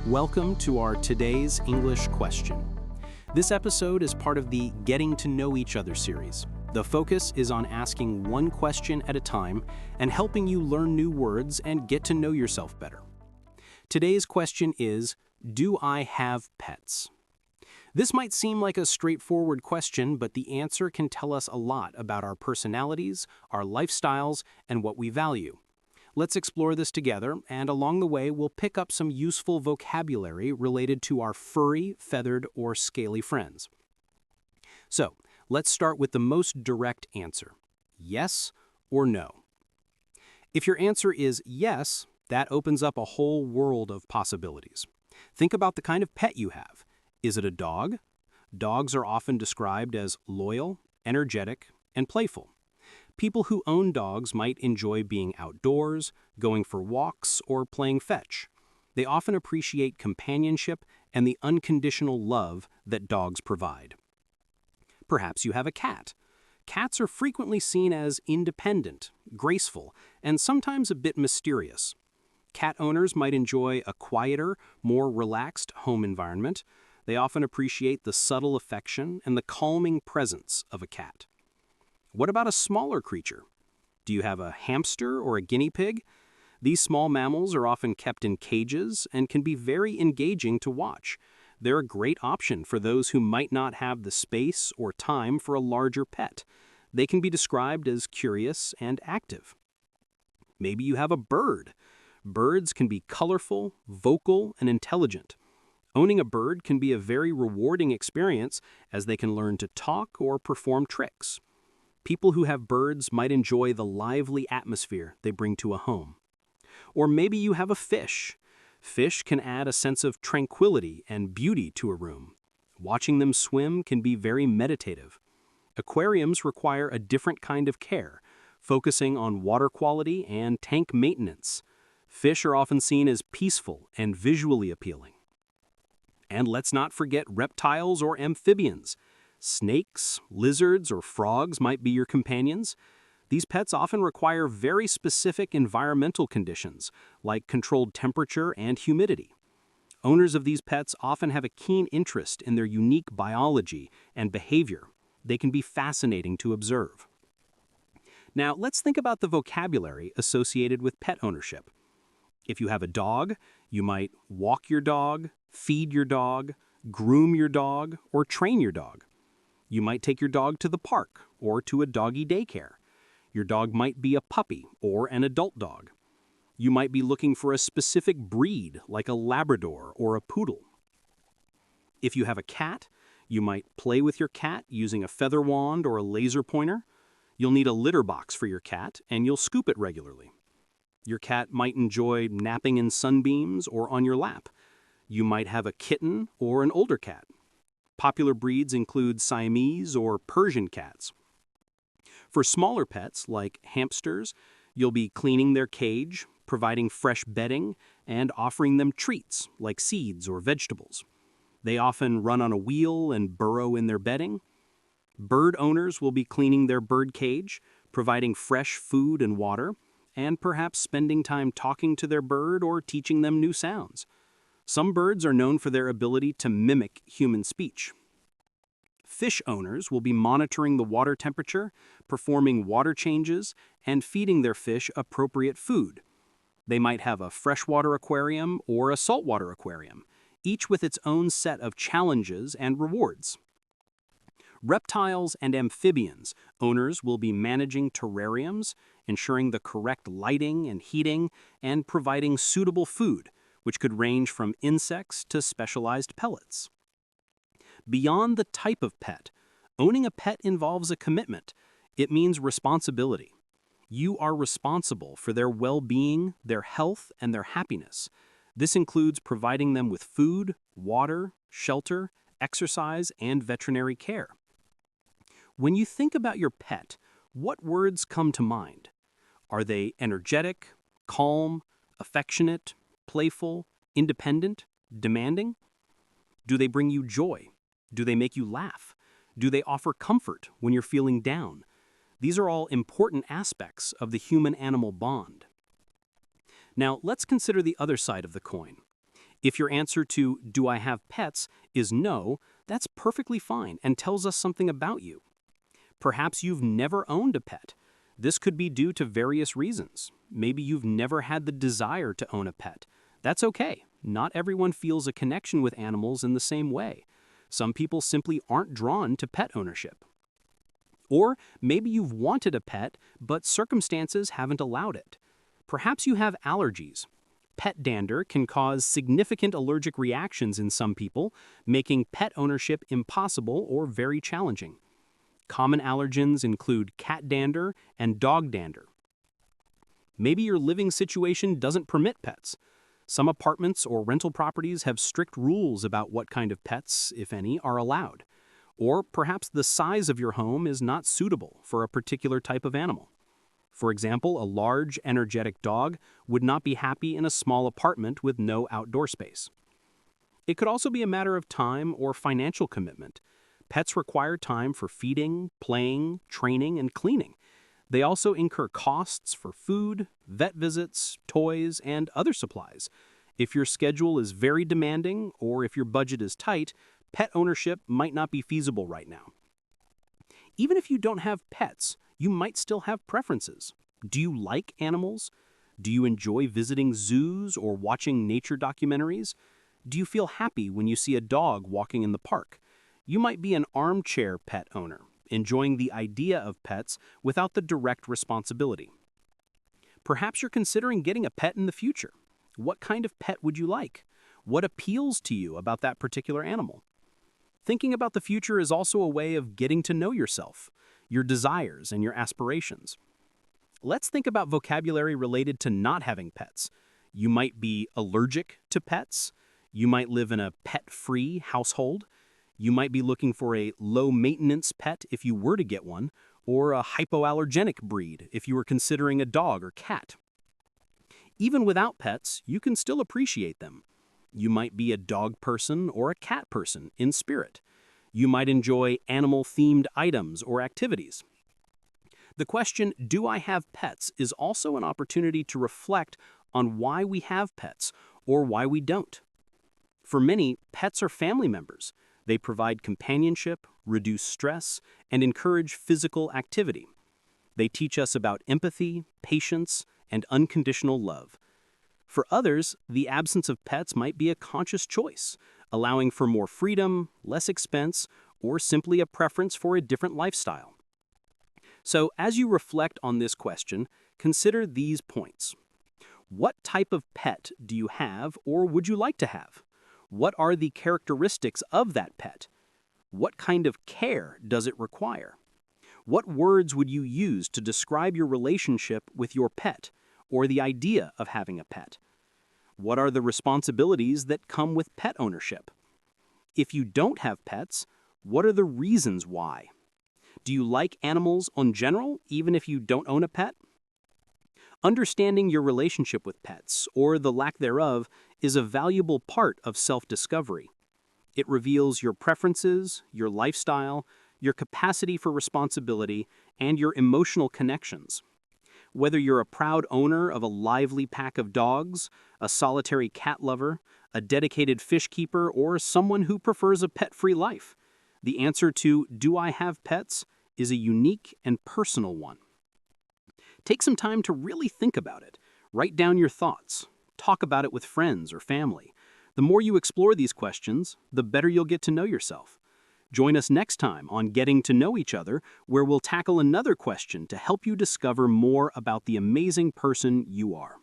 Welcome to our Today's English Question. This episode is part of the Getting to Know Each Other series. The focus is on asking one question at a time and helping you learn new words and get to know yourself better. Today's question is, do I have pets? This might seem like a straightforward question, but the answer can tell us a lot about our personalities, our lifestyles, and what we value. Let's explore this together, and along the way, we'll pick up some useful vocabulary related to our furry, feathered, or scaly friends. So, let's start with the most direct answer. Yes or no? If your answer is yes, that opens up a whole world of possibilities. Think about the kind of pet you have. Is it a dog? Dogs are often described as loyal, energetic, and playful. People who own dogs might enjoy being outdoors, going for walks, or playing fetch. They often appreciate companionship and the unconditional love that dogs provide. Perhaps you have a cat. Cats are frequently seen as independent, graceful, and sometimes a bit mysterious. Cat owners might enjoy a quieter, more relaxed home environment. They often appreciate the subtle affection and the calming presence of a cat. What about a smaller creature? Do you have a hamster or a guinea pig? These small mammals are often kept in cages and can be very engaging to watch. They're a great option for those who might not have the space or time for a larger pet. They can be described as curious and active. Maybe you have a bird. Birds can be colorful, vocal, and intelligent. Owning a bird can be a very rewarding experience as they can learn to talk or perform tricks. People who have birds might enjoy the lively atmosphere they bring to a home. Or maybe you have a fish. Fish can add a sense of tranquility and beauty to a room. Watching them swim can be very meditative. Aquariums require a different kind of care, focusing on water quality and tank maintenance. Fish are often seen as peaceful and visually appealing. And let's not forget reptiles or amphibians. Snakes, lizards, or frogs might be your companions. These pets often require very specific environmental conditions, like controlled temperature and humidity. Owners of these pets often have a keen interest in their unique biology and behavior. They can be fascinating to observe. Now, let's think about the vocabulary associated with pet ownership. If you have a dog, you might walk your dog, feed your dog, groom your dog, or train your dog. You might take your dog to the park or to a doggy daycare. Your dog might be a puppy or an adult dog. You might be looking for a specific breed like a Labrador or a poodle. If you have a cat, you might play with your cat using a feather wand or a laser pointer. You'll need a litter box for your cat, and you'll scoop it regularly. Your cat might enjoy napping in sunbeams or on your lap. You might have a kitten or an older cat. Popular breeds include Siamese or Persian cats. For smaller pets, like hamsters, you'll be cleaning their cage, providing fresh bedding, and offering them treats, like seeds or vegetables. They often run on a wheel and burrow in their bedding. Bird owners will be cleaning their bird cage, providing fresh food and water, and perhaps spending time talking to their bird or teaching them new sounds. Some birds are known for their ability to mimic human speech. Fish owners will be monitoring the water temperature, performing water changes, and feeding their fish appropriate food. They might have a freshwater aquarium or a saltwater aquarium, each with its own set of challenges and rewards. Reptiles and amphibians owners will be managing terrariums, ensuring the correct lighting and heating, and providing suitable food, which could range from insects to specialized pellets. Beyond the type of pet, owning a pet involves a commitment. It means responsibility. You are responsible for their well-being, their health, and their happiness. This includes providing them with food, water, shelter, exercise, and veterinary care. When you think about your pet, what words come to mind? Are they energetic, calm, affectionate, playful, independent, demanding? Do they bring you joy? Do they make you laugh? Do they offer comfort when you're feeling down? These are all important aspects of the human-animal bond. Now, let's consider the other side of the coin. If your answer to "Do I have pets?" is no, that's perfectly fine and tells us something about you. Perhaps you've never owned a pet. This could be due to various reasons. Maybe you've never had the desire to own a pet. That's okay. Not everyone feels a connection with animals in the same way. Some people simply aren't drawn to pet ownership. Or maybe you've wanted a pet, but circumstances haven't allowed it. Perhaps you have allergies. Pet dander can cause significant allergic reactions in some people, making pet ownership impossible or very challenging. Common allergens include cat dander and dog dander. Maybe your living situation doesn't permit pets. Some apartments or rental properties have strict rules about what kind of pets, if any, are allowed. Or perhaps the size of your home is not suitable for a particular type of animal. For example, a large, energetic dog would not be happy in a small apartment with no outdoor space. It could also be a matter of time or financial commitment. Pets require time for feeding, playing, training, and cleaning. They also incur costs for food, vet visits, toys, and other supplies. If your schedule is very demanding or if your budget is tight, pet ownership might not be feasible right now. Even if you don't have pets, you might still have preferences. Do you like animals? Do you enjoy visiting zoos or watching nature documentaries? Do you feel happy when you see a dog walking in the park? You might be an armchair pet owner, enjoying the idea of pets without the direct responsibility. Perhaps you're considering getting a pet in the future. What kind of pet would you like? What appeals to you about that particular animal? Thinking about the future is also a way of getting to know yourself, your desires, and your aspirations. Let's think about vocabulary related to not having pets. You might be allergic to pets. You might live in a pet-free household. You might be looking for a low-maintenance pet if you were to get one, or a hypoallergenic breed if you were considering a dog or cat. Even without pets, you can still appreciate them. You might be a dog person or a cat person in spirit. You might enjoy animal-themed items or activities. The question, "Do I have pets?" is also an opportunity to reflect on why we have pets or why we don't. For many, pets are family members. They provide companionship, reduce stress, and encourage physical activity. They teach us about empathy, patience, and unconditional love. For others, the absence of pets might be a conscious choice, allowing for more freedom, less expense, or simply a preference for a different lifestyle. So, as you reflect on this question, consider these points. What type of pet do you have or would you like to have? What are the characteristics of that pet? What kind of care does it require? What words would you use to describe your relationship with your pet or the idea of having a pet? What are the responsibilities that come with pet ownership? If you don't have pets, what are the reasons why? Do you like animals in general, even if you don't own a pet? Understanding your relationship with pets, or the lack thereof, is a valuable part of self-discovery. It reveals your preferences, your lifestyle, your capacity for responsibility, and your emotional connections. Whether you're a proud owner of a lively pack of dogs, a solitary cat lover, a dedicated fish keeper, or someone who prefers a pet-free life, the answer to "Do I have pets?" is a unique and personal one. Take some time to really think about it. Write down your thoughts. Talk about it with friends or family. The more you explore these questions, the better you'll get to know yourself. Join us next time on Getting to Know Each Other, where we'll tackle another question to help you discover more about the amazing person you are.